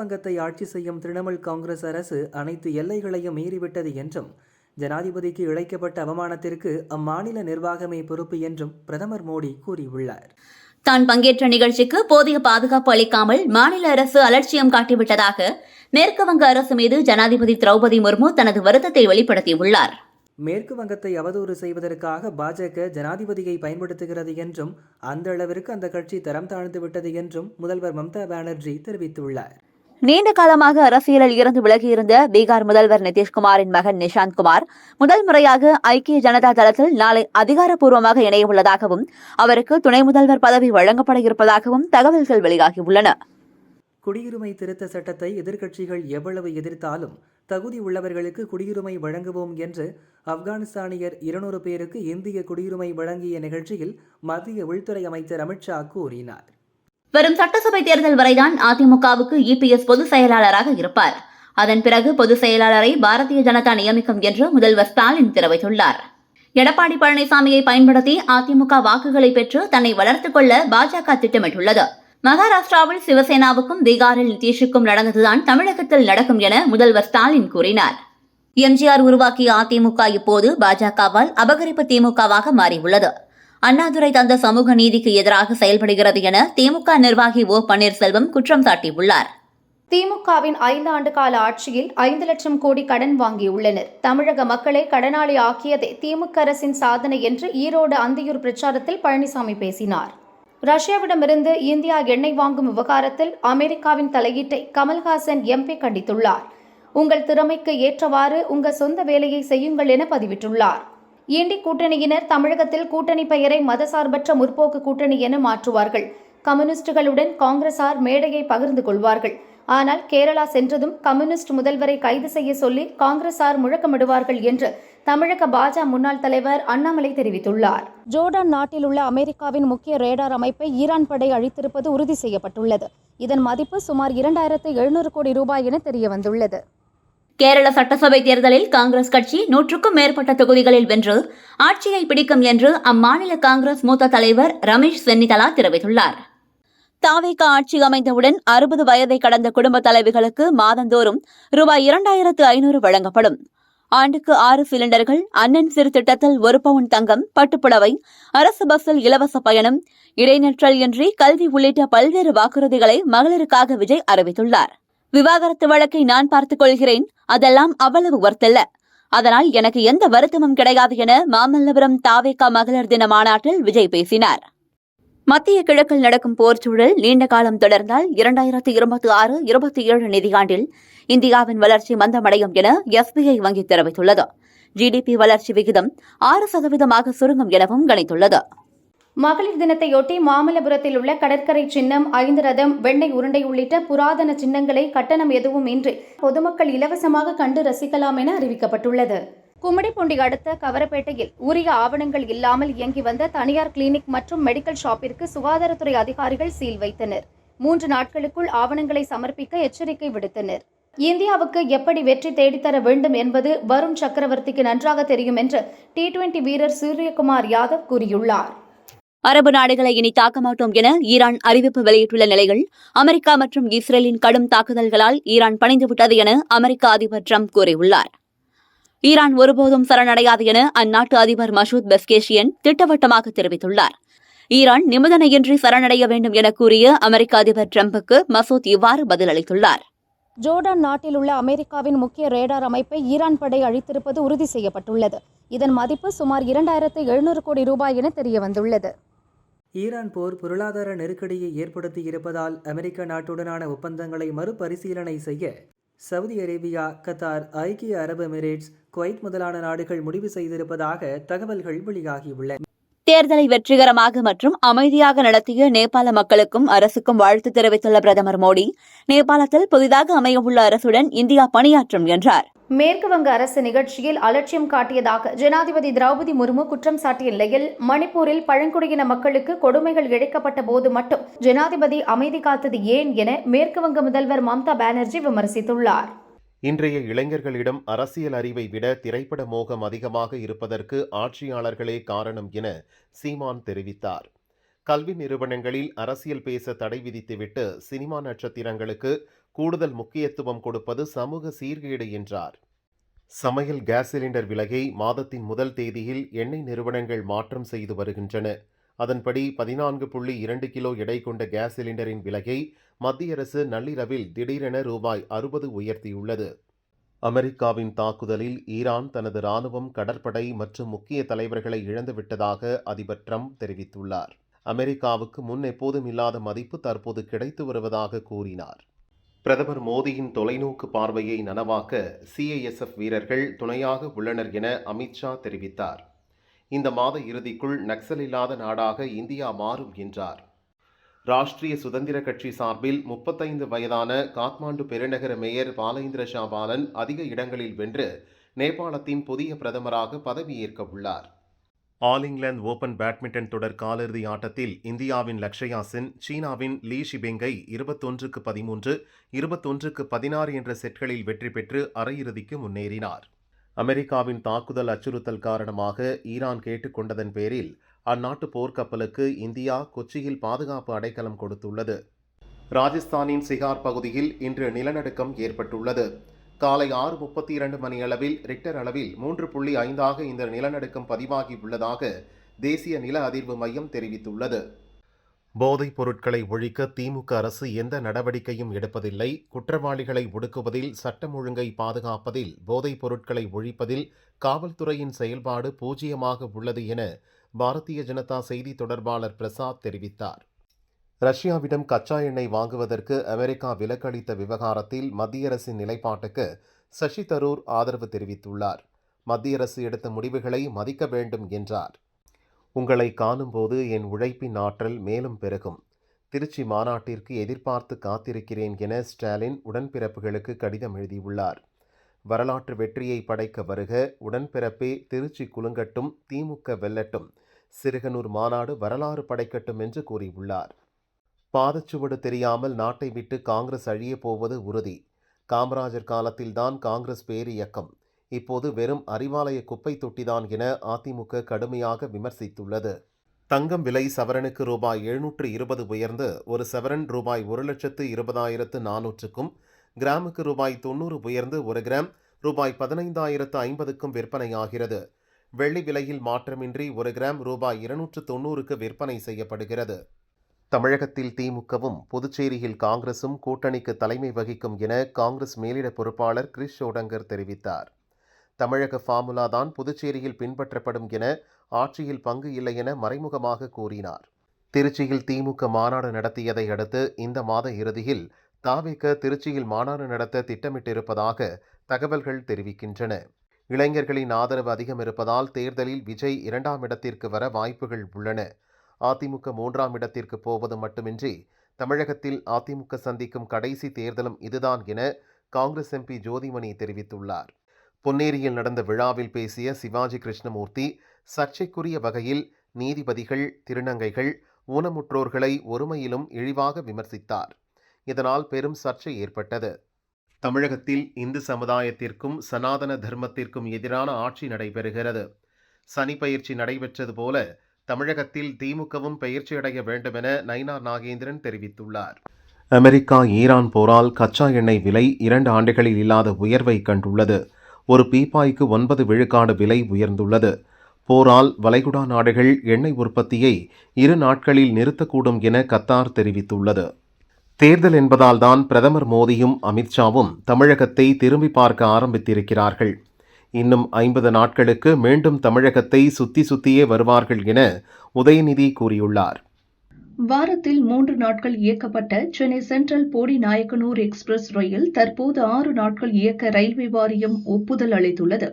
வங்கத்தை ஆட்சி செய்யும் திரிணாமுல் காங்கிரஸ் அரசு அனைத்து எல்லைகளையும் மீறிவிட்டது என்றும், ஜனாதிபதிக்கு இழைக்கப்பட்ட அவமானத்திற்கு அம்மாநில நிர்வாகமே பொறுப்பு என்றும் பிரதமர் மோடி கூறியுள்ளார். தான் பங்கேற்ற நிகழ்ச்சிக்கு போதிய பாதுகாப்பு அளிக்காமல் மாநில அரசு அலட்சியம் காட்டிவிட்டதாக மேற்கு வங்க அரசு மீது ஜனாதிபதி திரௌபதி முர்மு தனது வருத்தத்தை வெளிப்படுத்தியுள்ளார். மேற்கு வங்கத்தை அவதூறு செய்வதற்காக பாஜக ஜனாதிபதியை பயன்படுத்துகிறது என்றும், அந்த அளவிற்கு அந்த கட்சி தரம் தாழ்ந்து விட்டது என்றும் முதல்வர் மம்தா பானர்ஜி தெரிவித்துள்ளார். நீண்ட காலமாக அரசியலில் இருந்து விலகியிருந்த பீகார் முதல்வர் நிதிஷ்குமாரின் மகன் நிஷாந்த்குமார் முதல் முறையாக ஐக்கிய ஜனதா தளத்தில் நாளை அதிகாரப்பூர்வமாக இணையவுள்ளதாகவும், அவருக்கு துணை முதல்வர் பதவி வழங்கப்பட இருப்பதாகவும் தகவல்கள் வெளியாகியுள்ளன. குடியுரிமை திருத்த சட்டத்தை எதிர்க்கட்சிகள் எவ்வளவு எதிர்த்தாலும் தகுதி உள்ளவர்களுக்கு குடியுரிமை வழங்குவோம் என்று ஆப்கானிஸ்தானியர் 200 பேருக்கு இந்திய குடியுரிமை வழங்கிய நிகழ்ச்சியில் மத்திய உள்துறை அமைச்சர் அமித்ஷா கூறினார். வரும் சட்டசபை தேர்தல் வரைதான் அதிமுகவுக்கு இபிஎஸ் பொதுச் செயலாளராக இருப்பார். அதன் பிறகு பொதுச் செயலாளரை பாரதிய ஜனதா நியமிக்கும் என்று முதல்வர் ஸ்டாலின் தெரிவித்துள்ளார். எடப்பாடி பழனிசாமியை பயன்படுத்தி அதிமுக வாக்குகளை பெற்று தன்னை வளர்த்துக் கொள்ள பாஜக திட்டமிட்டுள்ளது. மகாராஷ்டிராவில் சிவசேனாவுக்கும் பீகாரில் நிதிஷுக்கும் நடந்ததுதான் தமிழகத்தில் நடக்கும் என முதல்வர் ஸ்டாலின் கூறினார். எம்ஜிஆர் உருவாக்கிய அதிமுக இப்போது பாஜகவால் அபகரிப்பு திமுகவாக மாறியுள்ளது. அண்ணாதுரை தந்த சமூக நீதிக்கு எதிராக செயல்படுகிறது என திமுக நிர்வாகி ஓ பன்னீர்செல்வம் குற்றம் சாட்டியுள்ளார். திமுகவின் 5 ஆண்டு கால ஆட்சியில் 5 லட்சம் கோடி கடன் வாங்கியுள்ளனர். தமிழக மக்களை கடனாளி ஆக்கியதே திமுக அரசின் சாதனை என்று ஈரோடு அந்தியூர் பிரச்சாரத்தில் பழனிசாமி பேசினார். ரஷ்யாவிடமிருந்து இந்தியா எண்ணெய் வாங்கும் விவகாரத்தில் அமெரிக்காவின் தலையீட்டை கமல்ஹாசன் எம்பி கண்டித்துள்ளார். உங்கள் திறமைக்கு ஏற்றவாறு உங்கள் சொந்த வேலையை செய்யுங்கள் என பதிவிட்டுள்ளார். இண்டி கூட்டணியினர் தமிழகத்தில் கூட்டணி பெயரை மதசார்பற்ற முற்போக்கு கூட்டணி என மாற்றுவார்கள். கம்யூனிஸ்டுகளுடன் காங்கிரசார் மேடையை பகிர்ந்து கொள்வார்கள். ஆனால் கேரளா சென்றதும் கம்யூனிஸ்ட் முதல்வரை கைது செய்ய சொல்லி காங்கிரசார் முழக்கமிடுவார்கள் என்று தமிழக பாஜ முன்னாள் தலைவர் அண்ணாமலை தெரிவித்துள்ளார். ஜோர்டான் நாட்டில் உள்ள அமெரிக்காவின் முக்கிய ரேடார் அமைப்பை ஈரான் படை அழித்திருப்பது உறுதி செய்யப்பட்டுள்ளது. இதன் மதிப்பு சுமார் 2700 கோடி ரூபாய் என தெரியவந்துள்ளது. கேரள சட்டசபை தேர்தலில் காங்கிரஸ் கட்சி 100க்கும் மேற்பட்ட தொகுதிகளில் வென்று ஆட்சியை பிடிக்கும் என்று அம்மாநில காங்கிரஸ் மூத்த தலைவர் ரமேஷ் சென்னிதலா தெரிவித்துள்ளார். தாவேக ஆட்சி அமைந்தவுடன் 60 வயதை கடந்த குடும்ப தலைவிகளுக்கு மாதந்தோறும் ரூபாய் 2500 வழங்கப்படும். ஆண்டுக்கு 6 சிலிண்டர்கள், அண்ணன் சிறு திட்டத்தில் 1 பவுன் தங்கம், பட்டுப்புடவை, அரசு பஸ்ஸில் இலவச பயணம், இடைநிற்றல் இன்றி கல்வி உள்ளிட்ட பல்வேறு வாக்குறுதிகளை மகளிருக்காக விஜய் அறிவித்துள்ளார். விவாகரத்து வழக்கை நான் பார்த்துக் கொள்கிறேன், அதெல்லாம் அவ்வளவு ஒர்த்தல்ல, அதனால் எனக்கு எந்த வருத்தமும் கிடையாது என மாமல்லபுரம் தாவேகா மகளிர் தின மாநாட்டில் விஜய் பேசினார். மத்திய கிழக்கில் நடக்கும் போர் சூழல் நீண்ட காலம் தொடர்ந்தால் 2026-27 நிதியாண்டில் இந்தியாவின் வளர்ச்சி மந்தமடையும் என எஸ்பிஐ வங்கி தெரிவித்துள்ளது. ஜிடிபி வளர்ச்சி விகிதம் 6% சுருங்கும் எனவும் கணித்துள்ளது. மகளிர் தினத்தையொட்டி மாமல்லபுரத்தில் உள்ள கடற்கரை சின்னம், 5 ரதம், வெண்ணெய் உருண்டை உள்ளிட்ட புராதன சின்னங்களை கட்டணம் எதுவும் இன்றி பொதுமக்கள் இலவசமாக கண்டு ரசிக்கலாம் என அறிவிக்கப்பட்டுள்ளது. கும்மிடிப்பூண்டி அடுத்த கவரப்பேட்டையில் உரிய ஆவணங்கள் இல்லாமல் இயங்கி வந்த தனியார் கிளினிக் மற்றும் மெடிக்கல் ஷாப்பிற்கு சுகாதாரத்துறை அதிகாரிகள் சீல் வைத்தனர். 3 நாட்களுக்குள் ஆவணங்களை சமர்ப்பிக்க எச்சரிக்கை விடுத்தனர். இந்தியாவுக்கு எப்படி வெற்றி தேடித்தர வேண்டும் என்பது வருண் சக்கரவர்த்திக்கு நன்றாக தெரியும் என்று T20 வீரர் சூரியகுமார் யாதவ் கூறியுள்ளார். அரபு நாடுகளை இனி தாக்க மாட்டோம் என ஈரான் அறிவிப்பு வெளியிட்டுள்ள நிலையில் அமெரிக்கா மற்றும் இஸ்ரேலின் கடும் தாக்குதல்களால் ஈரான் பணிந்துவிட்டது என அமெரிக்க அதிபர் ட்ரம்ப் கூறியுள்ளார். ஈரான் ஒருபோதும் சரணடையாது என அந்நாட்டு அதிபர் மசூத் பெஸ்கேஷியன் திட்டவட்டமாக தெரிவித்துள்ளார். ஈரான் நிபந்தனையின்றி சரணடைய வேண்டும் என கூறிய அமெரிக்க அதிபர் ட்ரம்புக்கு மசூத் இவ்வாறு பதிலளித்துள்ளார். ஜோர்டான் நாட்டில் உள்ள அமெரிக்காவின் முக்கிய ரேடார் அமைப்பை ஈரான் படை அழித்திருப்பது உறுதி செய்யப்பட்டுள்ளது. இதன் மதிப்பு சுமார் 2700 கோடி ரூபாய் என தெரியவந்துள்ளது. ஈரான் போர் பொருளாதார நெருக்கடியை ஏற்படுத்தியிருப்பதால் அமெரிக்க நாட்டுடனான ஒப்பந்தங்களை மறுபரிசீலனை செய்ய சவுதி அரேபியா, கத்தார், ஐக்கிய அரபு எமிரேட்ஸ், குவைத் முதலான நாடுகள் முடிவு செய்திருப்பதாக தகவல்கள் வெளியாகியுள்ளன. தேர்தலை வெற்றிகரமாக மற்றும் அமைதியாக நடத்திய நேபாள மக்களுக்கும் அரசுக்கும் வாழ்த்து தெரிவித்துள்ள பிரதமர் மோடி, நேபாளத்தில் புதிதாக அமையவுள்ள அரசுடன் இந்தியா பணியாற்றும் என்றார். மேற்கு வங்க அரசு நிகழ்ச்சியில் அலட்சியம் காட்டியதாக ஜனாதிபதி திரௌபதி முர்மு குற்றம் சாட்டிய நிலையில், மணிப்பூரில் பழங்குடியின மக்களுக்கு கொடுமைகள் இழைக்கப்பட்ட போது மட்டும் ஜனாதிபதி அமைதி காத்தது ஏன் என மேற்கு வங்க முதல்வர் மம்தா பானர்ஜி விமர்சித்துள்ளார். இன்றைய இளைஞர்களிடம் அரசியல் அறிவை விட திரைப்பட மோகம் அதிகமாக இருப்பதற்கு ஆட்சியாளர்களே காரணம் என சீமான் தெரிவித்தார். கல்வி நிறுவனங்களில் அரசியல் பேச தடை விதித்துவிட்டு சினிமா நட்சத்திரங்களுக்கு கூடுதல் முக்கியத்துவம் கொடுப்பது சமூக சீர்கேடு என்றார். சமையல் கேஸ் சிலிண்டர் விலையை மாதத்தின் முதல் தேதியில் எண்ணெய் நிறுவனங்கள் மாற்றம் செய்து வருகின்றன. அதன்படி 14.2 கிலோ எடை கொண்ட கேஸ் சிலிண்டரின் விலையை மத்திய அரசு நள்ளிரவில் திடீரென ரூபாய் 60 உயர்த்தியுள்ளது. அமெரிக்காவின் தாக்குதலில் ஈரான் தனது ராணுவம், கடற்படை மற்றும் முக்கிய தலைவர்களை இழந்துவிட்டதாக அதிபர் ட்ரம்ப் தெரிவித்துள்ளார். அமெரிக்காவுக்கு முன் எப்போதும் இல்லாத மதிப்பு தற்போது கிடைத்து வருவதாக கூறினார். பிரதமர் மோடியின் தொலைநோக்கு பார்வையை நனவாக்க CISF வீரர்கள் துணையாக உள்ளனர் என அமித்ஷா தெரிவித்தார். இந்த மாத இறுதிக்குள் நக்சல் இல்லாத நாடாக இந்தியா மாறும் என்றார். ராஷ்டிரிய சுதந்திர கட்சி சார்பில் 35 வயதான காத்மாண்டு பெருநகர மேயர் பாலேந்திர ஷா பாலன் அதிக இடங்களில் வென்று நேபாளத்தின் புதிய பிரதமராக பதவியேற்க உள்ளார். ஆல் இங்கிலாந்து ஓபன் பேட்மிண்டன் தொடர் காலிறுதி ஆட்டத்தில் இந்தியாவின் லக்ஷயா சென் சீனாவின் லீ ஷிபெங்கை 21-13, 21-16 என்ற செட்களில் வெற்றி பெற்று அரையிறுதிக்கு முன்னேறினார். அமெரிக்காவின் தாக்குதல் அச்சுறுத்தல் காரணமாக ஈரான் கேட்டுக்கொண்டதன் பேரில் அந்நாட்டு போர்க்கப்பலுக்கு இந்தியா கொச்சியில் பாதுகாப்பு அடைக்கலம் கொடுத்துள்ளது. ராஜஸ்தானின் சிகார் பகுதியில் இன்று நிலநடுக்கம் ஏற்பட்டுள்ளது. காலை 6:32 மணியளவில் ரிக்டர் அளவில் 3.5 இந்த நிலநடுக்கம் பதிவாகி உள்ளதாக தேசிய நில அதிர்வு மையம் தெரிவித்துள்ளது. போதைப் பொருட்களை ஒழிக்க திமுக அரசு எந்த நடவடிக்கையும் எடுப்பதில்லை. குற்றவாளிகளை ஒடுக்குவதில், சட்டம் ஒழுங்கை பாதுகாப்பதில், போதைப் பொருட்களை ஒழிப்பதில் காவல்துறையின் செயல்பாடு பூஜ்ஜியமாக உள்ளது என பாரதிய ஜனதா செய்தி தொடர்பாளர் பிரசாத் தெரிவித்தார். ரஷ்யாவிடம் கச்சா எண்ணெய் வாங்குவதற்கு அமெரிக்கா விலக்களித்த விவகாரத்தில் மத்திய அரசின் நிலைப்பாட்டுக்கு சசி தரூர் ஆதரவு தெரிவித்துள்ளார். மத்திய அரசு எடுத்த முடிவுகளை மதிக்க வேண்டும் என்றார். உங்களை காணும்போது என் உழைப்பின் ஆற்றல் மேலும் பெருகும். திருச்சி மாநாட்டிற்கு எதிர்பார்த்து காத்திருக்கிறேன் என ஸ்டாலின் உடன்பிறப்புகளுக்கு கடிதம் எழுதியுள்ளார். வரலாற்று வெற்றியை படைக்க வருக, உடன்பிறப்பே திருச்சி குலுங்கட்டும், திமுக வெல்லட்டும், சிறுகனூர் மாநாடு வரலாறு படைக்கட்டும் என்று கூறியுள்ளார். பாதச்சுவடு தெரியாமல் நாட்டை விட்டு காங்கிரஸ் அழிய போவது உறுதி. காமராஜர் காலத்தில்தான் காங்கிரஸ் பேரியக்கம், இப்போது வெறும் அறிவாலய குப்பை தொட்டிதான் என அதிமுக கடுமையாக விமர்சித்துள்ளது. தங்கம் விலை சவரனுக்கு ரூபாய் 720 உயர்ந்து ஒரு சவரன் ரூபாய் 1,20,400க்கும், கிராமுக்கு ரூபாய் 90 உயர்ந்து ஒரு கிராம் ரூபாய் 15,050க்கும் விற்பனையாகிறது. வெள்ளி விலையில் மாற்றமின்றி ஒரு கிராம் ரூபாய் 290க்கு விற்பனை செய்யப்படுகிறது. தமிழகத்தில் திமுகவும் புதுச்சேரியில் காங்கிரசும் கூட்டணிக்கு தலைமை வகிக்கும் என காங்கிரஸ் மேலிட பொறுப்பாளர் கிரிஷ் சோடங்கர் தெரிவித்தார். தமிழக ஃபார்முலா தான் புதுச்சேரியில் பின்பற்றப்படும் என, ஆட்சியில் பங்கு இல்லை என மறைமுகமாக கூறினார். திருச்சியில் திமுக மாநாடு நடத்தியதை அடுத்து இந்த மாத இறுதியில் தாவேக திருச்சியில் மாநாடு நடத்த திட்டமிட்டிருப்பதாக தகவல்கள் தெரிவிக்கின்றன. இளைஞர்களின் ஆதரவு அதிகம் இருப்பதால் தேர்தலில் விஜய் 2ஆம் இடத்திற்கு வர வாய்ப்புகள் உள்ளன. அதிமுக 3ஆம் இடத்திற்கு போவது மட்டுமின்றி தமிழகத்தில் அதிமுக சந்திக்கும் கடைசி தேர்தலும் இதுதான் என காங்கிரஸ் MP ஜோதிமணி தெரிவித்துள்ளார். பொன்னேரியில் நடந்த விழாவில் பேசிய சிவாஜி கிருஷ்ணமூர்த்தி சர்ச்சைக்குரிய வகையில் நீதிபதிகள், திருநங்கைகள், ஊனமுற்றோர்களை ஒருமையிலும் இழிவாக விமர்சித்தார். இதனால் பெரும் சர்ச்சை ஏற்பட்டது. தமிழகத்தில் இந்து சமுதாயத்திற்கும் சனாதன தர்மத்திற்கும் எதிரான ஆட்சி நடைபெறுகிறது. சனி பயிற்சி நடைபெற்றது போல தமிழகத்தில் திமுகவும் பயிற்சியடைய வேண்டும் என நயினார் நாகேந்திரன் தெரிவித்துள்ளார். அமெரிக்கா ஈரான் போரால் கச்சா எண்ணெய் விலை 2 ஆண்டுகளில் இல்லாத உயர்வை கண்டுள்ளது. ஒரு பீப்பாய்க்கு 9 விழுக்காடு விலை உயர்ந்துள்ளது. போரால் வளைகுடா நாடுகள் எண்ணெய் உற்பத்தியை 2 நாட்களில் நிறுத்தக்கூடும் என கத்தார் தெரிவித்துள்ளது. தேர்தல் என்பதால் தான் பிரதமர் மோடியும் அமித்ஷாவும் தமிழகத்தை திரும்பி பார்க்க ஆரம்பித்திருக்கிறார்கள். இன்னும் 50 நாட்களுக்கு மீண்டும் தமிழகத்தை சுத்தியே வருவார்கள் என உதயநிதி கூறியுள்ளார். வாரத்தில் 3 நாட்கள் இயக்கப்பட்ட சென்னை சென்ட்ரல் போடி நாயக்கனூர் எக்ஸ்பிரஸ் ரயில் தற்போது 6 நாட்கள் இயக்க ரயில்வே வாரியம் ஒப்புதல் அளித்துள்ளது.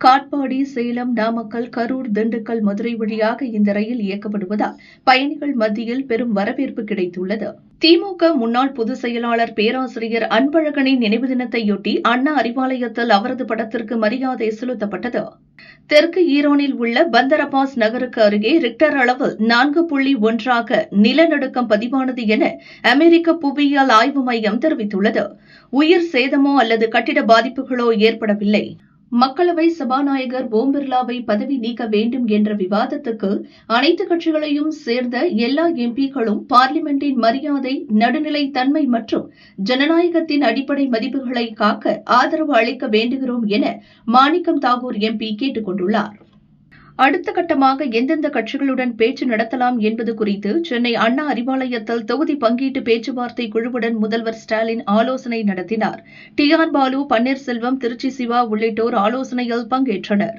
காட்பாடி, சேலம், நாமக்கல், கரூர், திண்டுக்கல், மதுரை வழியாக இந்த ரயில் இயக்கப்படுவதால் பயணிகள் மத்தியில் பெரும் வரவேற்பு கிடைத்துள்ளது. திமுக முன்னாள் பொதுச் செயலாளர் பேராசிரியர் அன்பழகனின் நினைவு தினத்தையொட்டி அண்ணா அறிவாலயத்தில் அவரது படத்திற்கு மரியாதை செலுத்தப்பட்டது. தெற்கு ஈரானில் உள்ள பந்தர் அப்பாஸ் நகருக்கு அருகே ரிக்டர் அளவில் 4.1 நிலநடுக்கம் பதிவானது என அமெரிக்க புவியியல் ஆய்வு மையம் தெரிவித்துள்ளது. உயிர் சேதமோ அல்லது கட்டிட பாதிப்புகளோ ஏற்படவில்லை. மக்களவை சபாநாயகர் ஓம் பிர்லாவை பதவி நீக்க வேண்டும் என்ற விவாதத்துக்கு அனைத்து கட்சிகளையும் சேர்ந்த எல்லா எம்பிக்களும் பார்லிமெண்டின் மரியாதை, நடுநிலைத்தன்மை மற்றும் ஜனநாயகத்தின் அடிப்படை மதிப்புகளை காக்க ஆதரவு அளிக்க வேண்டுகிறோம் என மாணிக்கம் தாகூர் எம்பி கேட்டுக் கொண்டுள்ளார். அடுத்த கட்டமாக எந்தெந்த கட்சிகளுடன் பேச்சு நடத்தலாம் என்பது குறித்து சென்னை அண்ணா அறிவாலயத்தில் தொகுதி பங்கீட்டு பேச்சுவார்த்தை குழுவுடன் முதல்வர் ஸ்டாலின் ஆலோசனை நடத்தினார். டி.ஆர். பாலு, பன்னீர்செல்வம், திருச்சி சிவா உள்ளிட்டோர் ஆலோசனையில் பங்கேற்றனர்.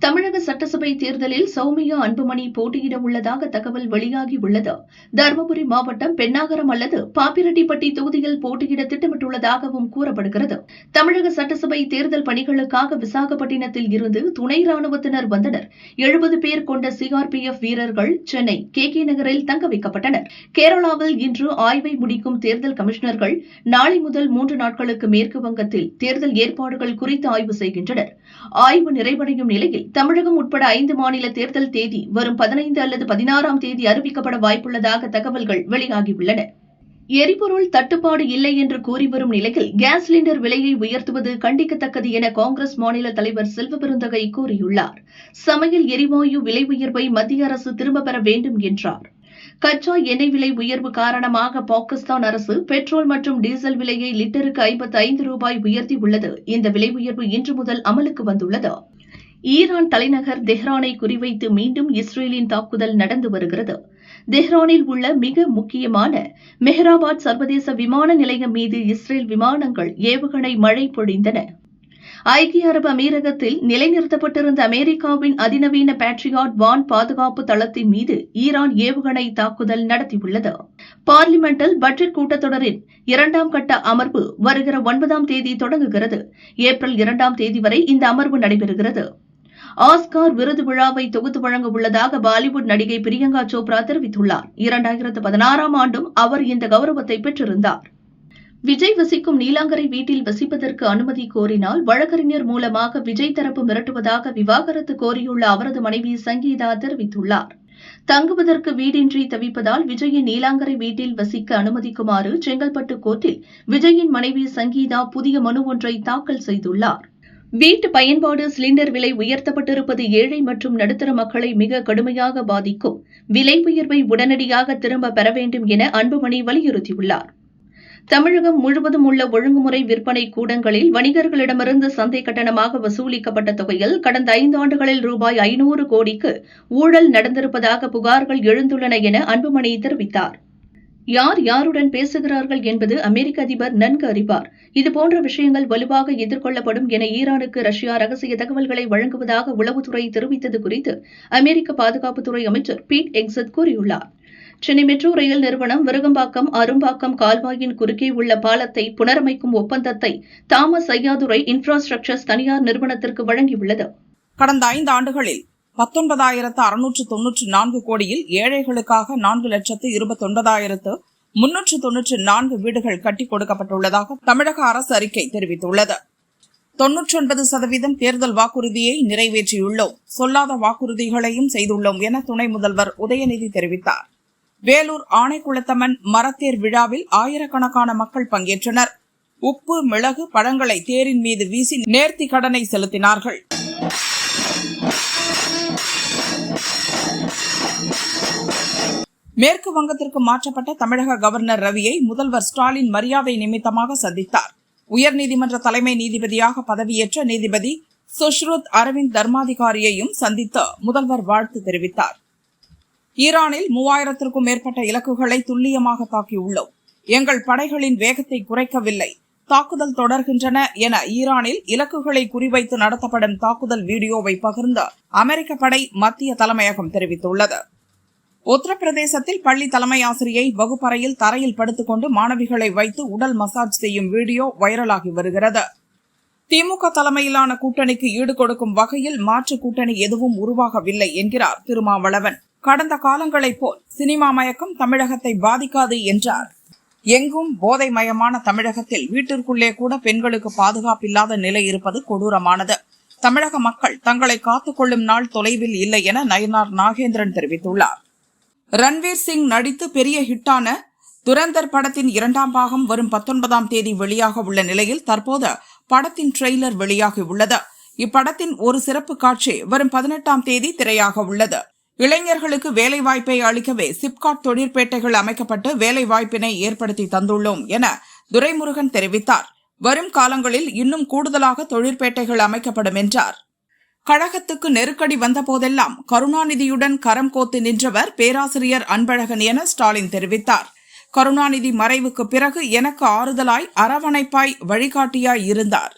தமிழக சட்டசபை தேர்தலில் சௌமியா அன்புமணி போட்டியிட உள்ளதாக தகவல் வெளியாகியுள்ளது. தருமபுரி மாவட்டம் பென்னாகரம் அல்லது பாப்பிரெட்டிப்பட்டி தொகுதியில் போட்டியிட திட்டமிட்டுள்ளதாகவும் கூறப்படுகிறது. தமிழக சட்டசபை தேர்தல் பணிகளுக்காக விசாகப்பட்டினத்தில் இருந்து துணை ராணுவத்தினர் வந்தனர். 70 பேர் கொண்ட சிஆர்பிஎஃப் வீரர்கள் சென்னை KK நகரில் தங்க வைக்கப்பட்டனர். கேரளாவில் இன்று ஆய்வை முடிக்கும் தேர்தல் கமிஷனர்கள் நாளை முதல் 3 நாட்களுக்கு மேற்கு வங்கத்தில் தேர்தல் ஏற்பாடுகள் குறித்து ஆய்வு செய்கின்றனர். ஆய்வு நிறைவடையும் நிலையில் தமிழகம் உட்பட 5 மாநில தேர்தல் தேதி வரும் 15 அல்லது 16ஆம் தேதி அறிவிக்கப்பட வாய்ப்புள்ளதாக தகவல்கள் வெளியாகியுள்ளன. எரிபொருள் தட்டுப்பாடு இல்லை என்று கூறி வரும் நிலையில் கேஸ் சிலிண்டர் விலையை உயர்த்துவது கண்டிக்கத்தக்கது என காங்கிரஸ் மாநில தலைவர் செல்வபெருந்தகை கூறியுள்ளார். சமையல் எரிவாயு விலை உயர்வை மத்திய அரசு திரும்பப் பெற வேண்டும் என்றார். கச்சா எண்ணெய் விலை உயர்வு காரணமாக பாகிஸ்தான் அரசு பெட்ரோல் மற்றும் டீசல் விலையை லிட்டருக்கு 55 ரூபாய் உயர்த்தியுள்ளது. இந்த விலை உயர்வு இன்று முதல் அமலுக்கு வந்துள்ளது. ஈரான் தலைநகர் தெஹ்ரானை குறிவைத்து மீண்டும் இஸ்ரேலின் தாக்குதல் நடந்து வருகிறது. தெஹ்ரானில் உள்ள மிக முக்கியமான மெஹ்ராபாத் சர்வதேச விமான நிலையம் மீது இஸ்ரேல் விமானங்கள் ஏவுகணை மழை பொழிந்தன. ஐக்கிய அரபு அமீரகத்தில் நிலைநிறுத்தப்பட்டிருந்த அமெரிக்காவின் அதிநவீன பேட்ரியாட் வான் பாதுகாப்பு தளத்தின் மீது ஈரான் ஏவுகணை தாக்குதல் நடத்தியுள்ளது. பார்லிமெண்டில் பட்ஜெட் கூட்டத்தொடரின் 2ஆம் கட்ட அமர்வு வருகிற 9ஆம் தேதி தொடங்குகிறது. ஏப்ரல் 2ஆம் தேதி வரை இந்த அமர்வு நடைபெறுகிறது. ஆஸ்கார் விருது விழாவை தொகுத்து வழங்க உள்ளதாக பாலிவுட் நடிகை பிரியங்கா சோப்ரா தெரிவித்துள்ளார். 2016ஆம் ஆண்டும் அவர் இந்த கௌரவத்தை பெற்றிருந்தார். விஜய் வசிக்கும் நீலாங்கரை வீட்டில் வசிப்பதற்கு அனுமதி கோரினால் வழக்கறிஞர் மூலமாக விஜய் தரப்பு மிரட்டுவதாக விவாகரத்து கோரியுள்ள அவரது மனைவி சங்கீதா தெரிவித்துள்ளார். தங்குவதற்கு வீடின்றி தவிப்பதால் விஜயின் நீலாங்கரை வீட்டில் வசிக்க அனுமதிக்குமாறு செங்கல்பட்டு கோர்ட்டில் விஜயின் மனைவி சங்கீதா புதிய மனு ஒன்றை தாக்கல் செய்துள்ளார். வீட்டு பயன்பாடு சிலிண்டர் விலை உயர்த்தப்பட்டிருப்பது ஏழை மற்றும் நடுத்தர மக்களை மிக கடுமையாக பாதிக்கும். விலை உயர்வை உடனடியாக திரும்ப பெற வேண்டும் என அன்புமணி வலியுறுத்தியுள்ளார். தமிழகம் முழுவதும் உள்ள ஒழுங்குமுறை விற்பனை கூடங்களில் வணிகர்களிடமிருந்து சந்தை கட்டணமாக வசூலிக்கப்பட்ட தொகையில் கடந்த 5 ஆண்டுகளில் ரூபாய் 500 கோடிக்கு ஊழல் நடந்திருப்பதாக புகார்கள் எழுந்துள்ளன என அன்புமணி தெரிவித்தார். யார் யாருடன் பேசுகிறார்கள் என்பது அமெரிக்க அதிபர் நன்கு அறிவார். இதுபோன்ற விஷயங்கள் வலுவாக எதிர்கொள்ளப்படும் என ஈரானுக்கு ரஷ்யா ரகசிய தகவல்களை வழங்குவதாக உளவுத்துறை தெரிவித்தது குறித்து அமெரிக்க பாதுகாப்புத்துறை அமைச்சர் பீட் எக்ஸத் கூறியுள்ளார். சென்னை மெட்ரோ ரயில் நிறுவனம் விருகம்பாக்கம் அரும்பாக்கம் கால்வாயின் குறுக்கே உள்ள பாலத்தை புனரமைக்கும் ஒப்பந்தத்தை தாமஸ் ஐயாதுரை இன்ஃப்ராஸ்ட்ரக்சர்ஸ் தனியார் நிறுவனத்திற்கு வழங்கியுள்ளது. கடந்த 5 ஆண்டுகளில் 19,694 கோடியில் ஏழைகளுக்காக 4,29,394 வீடுகள் கட்டிக் கொடுக்கப்பட்டுள்ளதாக தமிழக அரசு அறிக்கை தெரிவித்துள்ளது. 99% தேர்தல் வாக்குறுதியை நிறைவேற்றியுள்ளோம், சொல்லாத வாக்குறுதிகளையும் செய்துள்ளோம் என துணை முதல்வர் உதயநிதி தெரிவித்தார். வேலூர் ஆணைக்குளத்தம்மன் மரத்தேர் விழாவில் ஆயிரக்கணக்கான மக்கள் பங்கேற்றனர். உப்பு, மிளகு, பழங்களை தேரின் மீது வீசி நேர்த்தி கடனை செலுத்தினார்கள். மேற்கு வங்கத்திற்கு மாற்றப்பட்ட தமிழக கவர்னர் ரவியை முதல்வர் ஸ்டாலின் மரியாதை நிமித்தமாக சந்தித்தார். உயர்நீதிமன்ற தலைமை நீதிபதியாக பதவியேற்ற நீதிபதி சுஷ்ருத் அரவிந்த் தர்மாதிகாரியையும் சந்தித்து முதல்வர் வாழ்த்து தெரிவித்தார். ஈரானில் 3000க்கும் மேற்பட்ட இலக்குகளை துல்லியமாக தாக்கியுள்ளோம். எங்கள் படைகளின் வேகத்தை குறைக்கவில்லை, தாக்குதல் தொடர்கின்றன என ஈரானில் இலக்குகளை குறிவைத்து நடத்தப்படும் தாக்குதல் வீடியோவை பகிர்ந்த அமெரிக்க படை மத்திய தலைமையகம் தெரிவித்துள்ளது. உத்தரப்பிரதேசத்தில் பள்ளி தலைமை ஆசிரியை வகுப்பறையில் தரையில் படுத்துக் கொண்டு மாணவிகளை வைத்து உடல் மசாஜ் செய்யும் வீடியோ வைரலாகி வருகிறது. திமுக தலைமையிலான கூட்டணிக்கு ஈடுகொடுக்கும் வகையில் மாற்று கூட்டணி எதுவும் உருவாகவில்லை என்கிறார் திருமாவளவன். கடந்த காலங்களைப் போல் சினிமா மயக்கம் தமிழகத்தை பாதிக்காது என்றார். எங்கும் போதைமயமான தமிழகத்தில் வீட்டிற்குள்ளே கூட பெண்களுக்கு பாதுகாப்பில்லாத நிலை இருப்பது கொடூரமானது. தமிழக மக்கள் தங்களை காத்துக் கொள்ளும் நாள் தொலைவில் இல்லை என நயினார் நாகேந்திரன் தெரிவித்துள்ளார். ரன்வீர் சிங் நடித்து பெரிய ஹிட்டான துரந்தர் படத்தின் 2ஆம் பாகம் வரும் 19ஆம் தேதி வெளியாக உள்ள நிலையில் தற்போது படத்தின் ட்ரெய்லர் வெளியாகியுள்ளது. இப்படத்தின் ஒரு சிறப்பு காட்சி வரும் 18ஆம் தேதி திரையாக உள்ளது. இளைஞர்களுக்கு வேலைவாய்ப்பை அளிக்கவே சிப்காட் தொழிற்பேட்டைகள் அமைக்கப்பட்டு வேலைவாய்ப்பினை ஏற்படுத்தி தந்துள்ளோம் என துரைமுருகன் தெரிவித்தார். வரும் காலங்களில் இன்னும் கூடுதலாக தொழிற்பேட்டைகள் அமைக்கப்படும் என்றார். கழகத்துக்கு நெருக்கடி வந்தபோதெல்லாம் கருணாநிதியுடன் கரம் கோத்து நின்றவர் பேராசிரியர் அன்பழகன் என ஸ்டாலின் தெரிவித்தார். கருணாநிதி மறைவுக்கு பிறகு எனக்கு ஆறுதலாய் அரவணைப்பாய் வழிகாட்டியாய் இருந்தார்.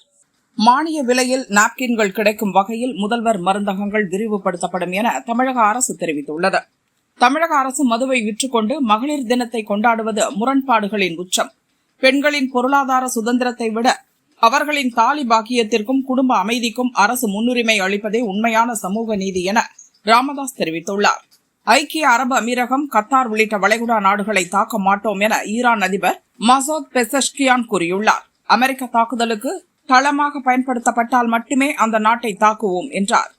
மானிய விலையில் நாப்கின்கள் கிடைக்கும் வகையில் முதல்வர் மருந்தகங்கள் விரிவுபடுத்தப்படும் என தமிழக அரசு தெரிவித்துள்ளது. தமிழக அரசு மதுவை விற்றுக்கொண்டு மகளிர் தினத்தை கொண்டாடுவது முரண்பாடுகளின் உச்சம். பெண்களின் பொருளாதார சுதந்திரத்தை விட அவர்களின் தாலி பாக்கியத்திற்கும் குடும்ப அமைதிக்கும் அரசு முன்னுரிமை அளிப்பதே உண்மையான சமூக நீதி என ராமதாஸ் தெரிவித்துள்ளார். ஐக்கிய அரபு அமீரகம், கத்தார் உள்ளிட்ட வளைகுடா நாடுகளை தாக்க மாட்டோம் என ஈரான் அதிபர் மசூத் பெசஷ்கியான் கூறியுள்ளார். அமெரிக்க தாக்குதலுக்கு தளமாக பயன்படுத்தப்பட்டால் மட்டுமே அந்த நாட்டை தாக்குவோம் என்றார்.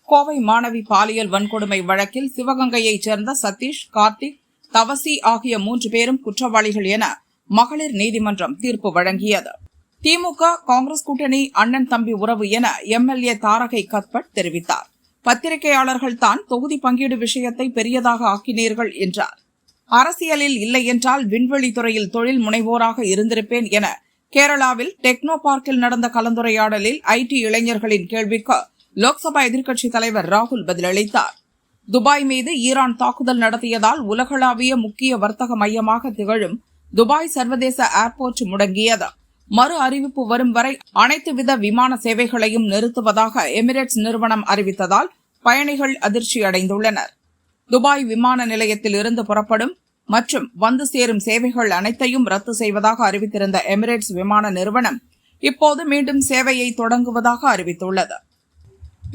கோவை மாணவி பாலியல் வன்கொடுமை வழக்கில் சிவகங்கையைச் சேர்ந்த சதீஷ், கார்த்திக், தவசி ஆகிய 3 பேரும் குற்றவாளிகள் என மகளிர் நீதிமன்றம் தீர்ப்பு வழங்கியது. திமுக காங்கிரஸ் கூட்டணி அண்ணன் தம்பி உறவு என எம்எல்ஏ தாரகை கத்பட் தெரிவித்தார். பத்திரிகையாளர்கள் தான் தொகுதி பங்கீடு விஷயத்தை பெரியதாக ஆக்கினீர்கள் என்றார். அரசியலில் இல்லை என்றால் விண்வெளித்துறையில் தொழில் முனைவோராக இருந்திருப்பேன் என கேரளாவில் டெக்னோ பார்க்கில் நடந்த கலந்துரையாடலில் ஐடி இளைஞர்களின் கேள்விக்கு லோக்சபா எதிர்க்கட்சித் தலைவர் ராகுல் பதிலளித்தார். துபாய் மீது ஈரான் தாக்குதல் நடத்தியதால் உலகளாவிய முக்கிய வர்த்தக மையமாக திகழும் துபாய் சர்வதேச ஏர்போர்ட் முடங்கியது. மறு அறிவிப்பு வரும் வரை அனைத்து வித விமான சேவைகளையும் நிறுத்துவதாக எமிரேட்ஸ் நிறுவனம் அறிவித்ததால் பயணிகள் அதிர்ச்சி அடைந்துள்ளனர். துபாய் விமான நிலையத்தில் இருந்து புறப்படும் மற்றும் வந்து சேரும் சேவைகள் அனைத்தையும் ரத்து செய்வதாக அறிவித்திருந்த எமிரேட்ஸ் விமான நிறுவனம் இப்போது மீண்டும் சேவையை தொடங்குவதாக அறிவித்துள்ளது.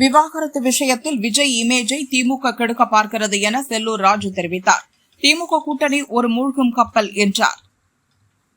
விவாகரத்து விஷயத்தில் விஜய் இமேஜை திமுக கெடுக்க பார்க்கிறது என செல்லூர் ராஜு தெரிவித்தார். திமுக கூட்டணி ஒரு மூழ்கும் கப்பல் என்றார்.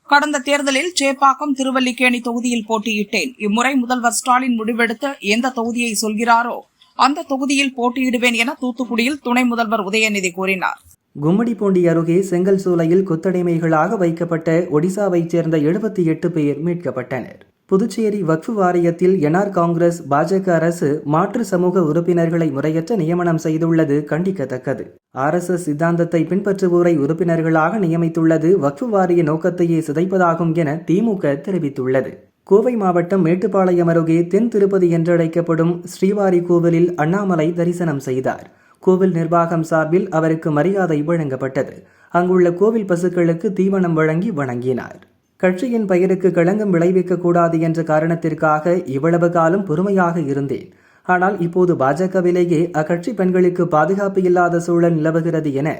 கடந்த தேர்தலில் சேப்பாக்கம், திருவல்லிக்கேணி தொகுதியில் போட்டியிட்டேன். இம்முறை முதல்வர் ஸ்டாலின் முடிவெடுத்து எந்த தொகுதியை சொல்கிறாரோ அந்த தொகுதியில் போட்டியிடுவேன் என தூத்துக்குடியில் துணை முதல்வர் உதயநிதி கூறினார். கும்மிடிப்பூண்டி அருகே செங்கல் சூளையில் கொத்தடிமைகளாக வைக்கப்பட்ட ஒடிசாவைச் சேர்ந்த 78 பேர் மீட்கப்பட்டனர். புதுச்சேரி வக்ஃபு வாரியத்தில் என்ஆர் காங்கிரஸ், பாஜக அரசு மாற்று சமூக உறுப்பினர்களை முறையற்ற நியமனம் செய்துள்ளது கண்டிக்கத்தக்கது. RSS சித்தாந்தத்தை பின்பற்றுவோரை உறுப்பினர்களாக நியமித்துள்ளது வக்ஃபு வாரிய நோக்கத்தையே சிதைப்பதாகும் என திமுக தெரிவித்துள்ளது. கோவை மாவட்டம் மேட்டுப்பாளையம் அருகே தென் திருப்பதி என்றழைக்கப்படும் ஸ்ரீவாரி கோவிலில் அண்ணாமலை தரிசனம் செய்தார். கோவில் நிர்வாகம் சார்பில் அவருக்கு மரியாதை வழங்கப்பட்டது. அங்குள்ள கோவில் பசுக்களுக்கு தீவனம் வழங்கி வணங்கினார். கட்சியின் பெயருக்கு களங்கம் விளைவிக்கக்கூடாது என்ற காரணத்திற்காக இவ்வளவு காலம் பொறுமையாக இருந்தேன். ஆனால் இப்போது பாஜகவிலேயே அக்கட்சி பெண்களுக்கு பாதுகாப்பு இல்லாத சூழல் நிலவுகிறது என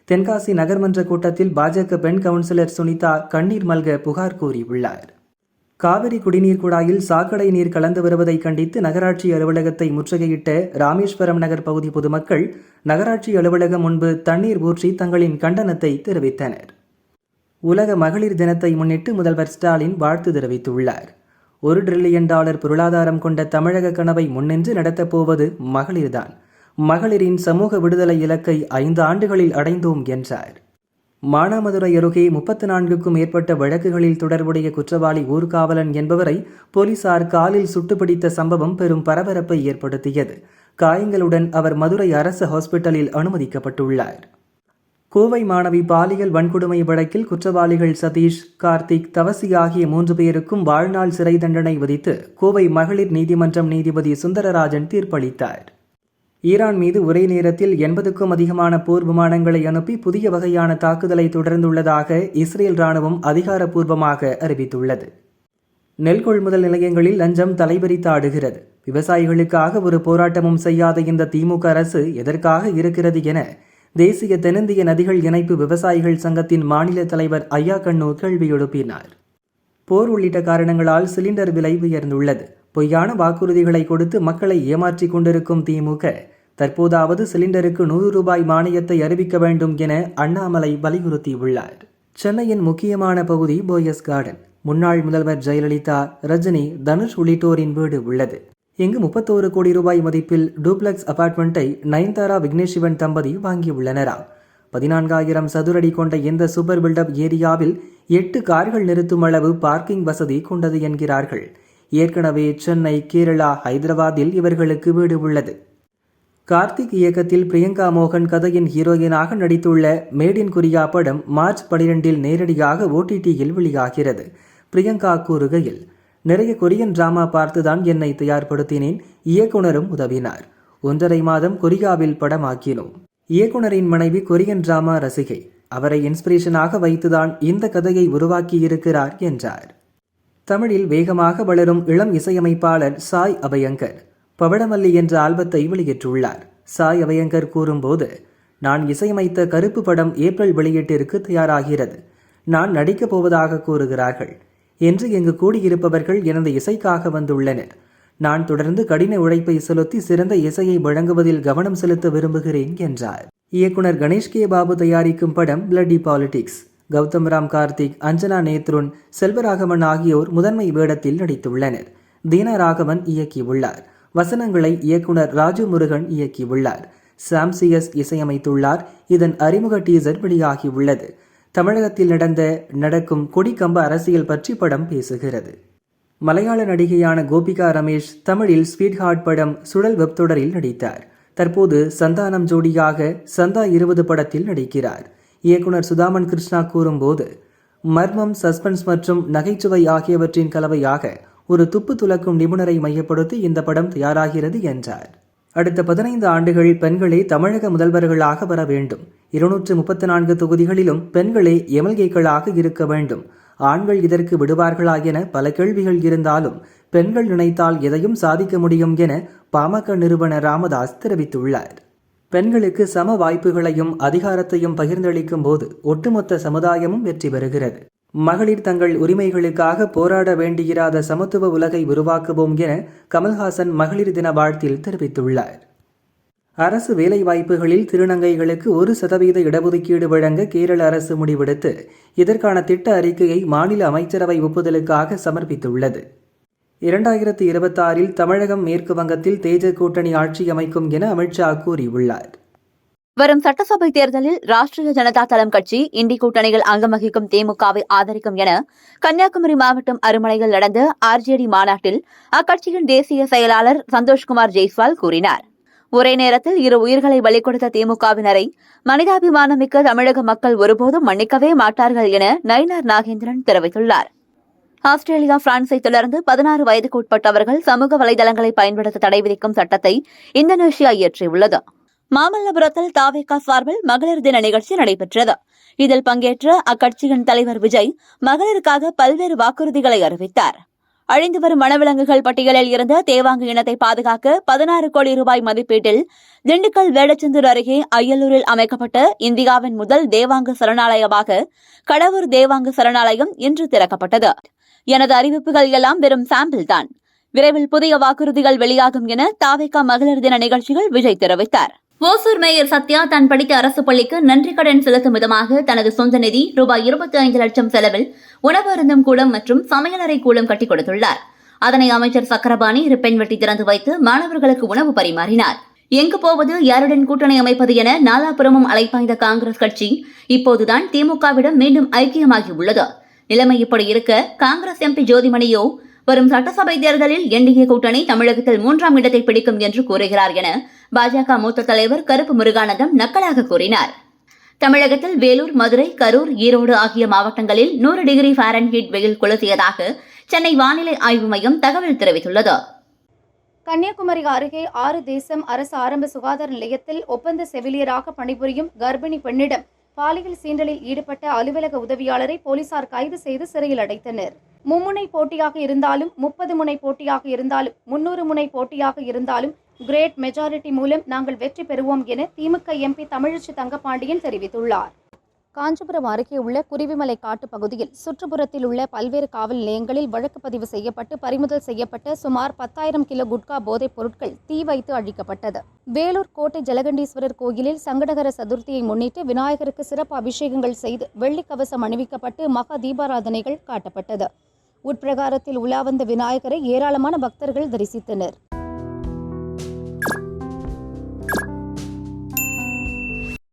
தென்காசி நகர்மன்ற கூட்டத்தில் பாஜக பெண் கவுன்சிலர் சுனிதா கண்ணீர் மல்க புகார் கூறியுள்ளார். காவிரி குடிநீர் குழாயில் சாக்கடை நீர் கலந்து வருவதை கண்டித்து நகராட்சி அலுவலகத்தை முற்றுகையிட்ட ராமேஸ்வரம் நகர் பகுதி பொதுமக்கள் நகராட்சி அலுவலகம் முன்பு தண்ணீர் ஊற்றி தங்களின் கண்டனத்தை தெரிவித்தனர். உலக மகளிர் தினத்தை முன்னிட்டு முதல்வர் ஸ்டாலின் வாழ்த்து தெரிவித்துள்ளார். $1 டிரில்லியன் பொருளாதாரம் கொண்ட தமிழக கனவை முன்னின்று நடத்தப்போவது மகளிர்தான். மகளிரின் சமூக விடுதலை இலக்கை 5 ஆண்டுகளில் அடைந்தோம் என்றார். மானாமதுரை அருகே 34க்கும் மேற்பட்ட வழக்குகளில் தொடர்புடைய குற்றவாளி ஊர்காவலன் என்பவரை போலீசார் காலில் சுட்டுப்பிடித்த சம்பவம் பெரும் பரபரப்பை ஏற்படுத்தியது. காயங்களுடன் அவர் மதுரை அரசு ஹாஸ்பிட்டலில் அனுமதிக்கப்பட்டுள்ளார். கோவை மாணவி பாலியல் வன்கொடுமை வழக்கில் குற்றவாளிகள் சதீஷ், கார்த்திக், தவசி ஆகிய 3 பேருக்கும் வாழ்நாள் சிறை தண்டனை விதித்து கோவை மகளிர் நீதிமன்றம் நீதிபதி சுந்தரராஜன் தீர்ப்பளித்தார். ஈரான் மீது ஒரே நேரத்தில் 80க்கும் அதிகமான போர் விமானங்களை அனுப்பி புதிய வகையான தாக்குதலை தொடர்ந்துள்ளதாக இஸ்ரேல் ராணுவம் அதிகாரப்பூர்வமாக அறிவித்துள்ளது. நெல் கொள்முதல் நிலையங்களில் லஞ்சம் தலைவிரித்தாடுகிறது. விவசாயிகளுக்காக ஒரு போராட்டமும் செய்யாத இந்த திமுக அரசு எதற்காக இருக்கிறது என தேசிய தென்னிந்திய நதிகள் இணைப்பு விவசாயிகள் சங்கத்தின் மாநில தலைவர் ஐயா கண்ணூர் கேள்வி எழுப்பினார். போர் உள்ளிட்ட காரணங்களால் சிலிண்டர் விலை உயர்ந்துள்ளது. பொய்யான வாக்குறுதிகளை கொடுத்து மக்களை ஏமாற்றிக் கொண்டிருக்கும் திமுக தற்போதாவது சிலிண்டருக்கு $100 மானியத்தை அறிவிக்க வேண்டும் என அண்ணாமலை வலியுறுத்தியுள்ளார். சென்னையின் முக்கியமான பகுதி போயஸ் கார்டன். முன்னாள் முதல்வர் ஜெயலலிதா, ரஜினி, தனுஷ் உள்ளிட்டோரின் வீடு உள்ளது. இங்கு $31 கோடி மதிப்பில் டூப்ளெக்ஸ் அபார்ட்மெண்ட்டை நயன்தாரா, விக்னேஷ் சிவன் தம்பதி வாங்கியுள்ளனராம். 14,000 சதுரடி கொண்ட இந்த சூப்பர் பில்டப் ஏரியாவில் 8 கார்கள் நிறுத்தும் அளவு பார்க்கிங் வசதி கொண்டது என்கிறார்கள். ஏற்கனவே சென்னை, கேரளா, ஹைதராபாத்தில் இவர்களுக்கு வீடு உள்ளது. கார்த்திக் இயக்கத்தில் பிரியங்கா மோகன் கதையின் ஹீரோயினாக நடித்துள்ள மேட் இன் கொரியா படம் மார்ச் 12 நேரடியாக OTTயில் வெளியாகிறது. பிரியங்கா கூறுகையில், நிறைய கொரியன் டிராமா பார்த்துதான் என்னை தயார்படுத்தினேன். இயக்குனரும் உதவினார். 1.5 மாதம் கொரியாவில் படமாக்கினோம். இயக்குனரின் மனைவி கொரியன் டிராமா ரசிகை. அவரை இன்ஸ்பிரேஷனாக வைத்துதான் இந்த கதையை உருவாக்கியிருக்கிறார் என்றார். தமிழில் வேகமாக வளரும் இளம் இசையமைப்பாளர் சாய் அபயங்கர் பவளமல்லி என்ற ஆல்பத்தை வெளியிட்டுள்ளார். சாய் அபயங்கர் கூறும்போது, நான் இசையமைத்த கருப்பு படம் ஏப்ரல் வெளியீட்டிற்கு தயாராகிறது. நான் நடிக்கப் போவதாக கூறுகிறார்கள். என்று இங்கு கூடியிருப்பவர்கள் எனது இசைக்காக வந்துள்ளனர். நான் தொடர்ந்து கடின உழைப்பை செலுத்தி சிறந்த இசையை வழங்குவதில் கவனம் செலுத்த விரும்புகிறேன் என்றார். இயக்குனர் கணேஷ் கே பாபு தயாரிக்கும் படம் பிளட்டி பாலிடிக்ஸ். கௌதம் ராம், கார்த்திக், அஞ்சனா நேத்ருன், செல்வராகவன் ஆகியோர் முதன்மை வேடத்தில் நடித்துள்ளனர். தீனா ராகவன் இயக்கியுள்ளார். வசனங்களை இயக்குனர் ராஜு முருகன் இயக்கியுள்ளார். சாம்சியஸ் இசையமைத்துள்ளார். இதன் அறிமுக டீசர் வெளியாகியுள்ளது. தமிழகத்தில் நடக்கும் கொடிக்கம்ப அரசியல் பற்றி படம் பேசுகிறது. மலையாள நடிகையான கோபிகா ரமேஷ் தமிழில் ஸ்வீட் ஹார்ட் படம் சுழல் வெப் தொடரில் நடித்தார். தற்போது சந்தானம் ஜோடியாக சந்தா 20 படத்தில் நடிக்கிறார். இயக்குனர் சுதாமன் கிருஷ்ணா கூறும்போது, மர்மம், சஸ்பென்ஸ் மற்றும் நகைச்சுவை ஆகியவற்றின் கலவையாக ஒரு துப்பு துலக்கும் நிபுணரை மையப்படுத்தி இந்த படம் தயாராகிறது என்றார். அடுத்த 15 ஆண்டுகள் பெண்களே தமிழக முதல்வர்களாக வர வேண்டும். 234 தொகுதிகளிலும் பெண்களே எம்எல்ஏக்களாக இருக்க வேண்டும். ஆண்கள் இதற்கு விடுவார்களா என பல கேள்விகள் இருந்தாலும் பெண்கள் நினைத்தால் எதையும் சாதிக்க முடியும் என பாமக நிறுவனர் ராமதாஸ் தெரிவித்துள்ளார். பெண்களுக்கு சம வாய்ப்புகளையும் அதிகாரத்தையும் பகிர்ந்தளிக்கும் போது ஒட்டுமொத்த சமுதாயமும் வெற்றி பெறுகிறது. மகளிர் தங்கள் உரிமைகளுக்காக போராட வேண்டியிராத சமத்துவ உலகை உருவாக்குவோம் என கமல்ஹாசன் மகளிர் தின வாழ்த்தில் தெரிவித்துள்ளார். அரசு வேலைவாய்ப்புகளில் திருநங்கைகளுக்கு 1% இடஒதுக்கீடு வழங்க கேரள அரசு முடிவெடுத்து இதற்கான திட்ட அறிக்கையை மாநில அமைச்சரவை ஒப்புதலுக்காக சமர்ப்பித்துள்ளது. 2026 தமிழகம், மேற்கு வங்கத்தில் தேஜ கூட்டணி ஆட்சி அமைக்கும் என அமித்ஷா கூறியுள்ளார். வரும் சட்டசபை தேர்தலில் ராஷ்டிரிய ஜனதா தளம் கட்சி, இண்டி கூட்டணிகள் அங்கம் வகிக்கும் திமுகவை ஆதரிக்கும் என கன்னியாகுமரி மாவட்டம் அருமனையில் நடந்த RJD மாநாட்டில் அக்கட்சியின் தேசிய செயலாளர் சந்தோஷ்குமார் ஜெய்ஸ்வால் கூறினார். ஒரே நேரத்தில் 2 உயிர்களை பலி கொடுத்த திமுகவினரை மனிதாபிமானமிக்க தமிழக மக்கள் ஒருபோதும் மன்னிக்கவே மாட்டார்கள் என நயினார் நாகேந்திரன் தெரிவித்துள்ளார். ஆஸ்திரேலியா, பிரான்ஸை தொடர்ந்து 16 வயதுக்கு உட்பட்டவர்கள் சமூக வலைதளங்களை பயன்படுத்த தடை விதிக்கும் சட்டத்தை இந்தோனேஷியா இயற்றியுள்ளது. மாமல்லபுரத்தில் தாவேகா சார்பில் மகளிர் தின நிகழ்ச்சி நடைபெற்றது. இதில் பங்கேற்ற அக்கட்சியின் தலைவர் விஜய் மகளிருக்காக பல்வேறு வாக்குறுதிகளை அறிவித்தார். அழிந்து வரும் வனவிலங்குகள் பட்டியலில் இருந்த தேவாங்கு இனத்தை பாதுகாக்க 16 கோடி ரூபாய் மதிப்பீட்டில் திண்டுக்கல் வேடச்சந்தூர் அருகே அய்யலூரில் அமைக்கப்பட்ட இந்தியாவின் முதல் தேவாங்கு சரணாலயமாக கடவூர் தேவாங்கு சரணாலயம் இன்று திறக்கப்பட்டது. எனது அறிவிப்புகள் எல்லாம் வெறும் சாம்பிள் தான். விரைவில் புதிய வாக்குறுதிகள் வெளியாகும் என தாவேகா மகளிர் தின நிகழ்ச்சியில் விஜய் தெரிவித்தார். ஓசூர் மேயர் சத்யா தான் படித்த அரசு பள்ளிக்கு நன்றி கடன் செலுத்தும் விதமாக தனது சொந்த நிதி ரூபாய் 25 லட்சம் செலவில் உணவு அருந்தும் கூடம் மற்றும் சமையலறை கூடம் கட்டிக் கொடுத்துள்ளார். அதனை அமைச்சர் சக்கரபாணி ரிப்பன் வெட்டி திறந்து வைத்து மாணவர்களுக்கு உணவு பரிமாறினார். எங்கு போவது, யாருடன் கூட்டணி அமைப்பது என நாலாபுரமும் அலைப்பாய்ந்த காங்கிரஸ் கட்சி இப்போதுதான் திமுகவிடம் மீண்டும் ஐக்கியமாகியுள்ளது. நிலைமை இப்படி இருக்க காங்கிரஸ் MP ஜோதிமணியோ வரும் சட்டசபை தேர்தலில் NDA கூட்டணி தமிழகத்தில் 3ஆம் இடத்தை பிடிக்கும் என்று கூறுகிறார் என பாஜக மூத்த தலைவர் கருப்பு முருகானந்தம் நக்கலாக கூறினார். தமிழகத்தில் வேலூர், மதுரை, கரூர், ஈரோடு ஆகிய மாவட்டங்களில் 100 டிகிரி ஃபாரன்ஹீட் வெயில் கொளுத்தியதாக சென்னை வானிலை ஆய்வு மையம் தகவல் தெரிவித்துள்ளது. கன்னியாகுமரி அருகே 6 தேசம் அரசு ஆரம்ப சுகாதார நிலையத்தில் ஒப்பந்த செவிலியராக பணிபுரியும் கர்ப்பிணி பெண்ணிடம் பாலியல் சீண்டலில் ஈடுபட்ட அலுவலக உதவியாளரை போலீசார் கைது செய்து சிறையில் அடைத்தனர். மும்முனை போட்டியாக இருந்தாலும், 30 முனை போட்டியாக இருந்தாலும், 300 முனை போட்டியாக இருந்தாலும் கிரேட் மெஜாரிட்டி மூலம் நாங்கள் வெற்றி பெறுவோம் என திமுக MP தமிழச்சி தங்கபாண்டியன் தெரிவித்துள்ளார். காஞ்சிபுரம் அருகே உள்ள குருவிமலை காட்டு பகுதியில் சுற்றுப்புறத்தில் உள்ள பல்வேறு காவல் நிலையங்களில் வழக்கு பதிவு செய்யப்பட்டு பறிமுதல் செய்யப்பட்ட சுமார் 10,000 கிலோ குட்கா போதைப் பொருட்கள் தீ வைத்து அழிக்கப்பட்டது. வேலூர் கோட்டை ஜலகண்டீஸ்வரர் கோயிலில் சங்கடகர சதுர்த்தியை முன்னிட்டு விநாயகருக்கு சிறப்பு அபிஷேகங்கள் செய்து வெள்ளிக்கவசம் அணிவிக்கப்பட்டு மகா தீபாராதனைகள் காட்டப்பட்டது. உட்பிரகாரத்தில் உலா வந்த விநாயகரை ஏராளமான பக்தர்கள் தரிசித்தனர்.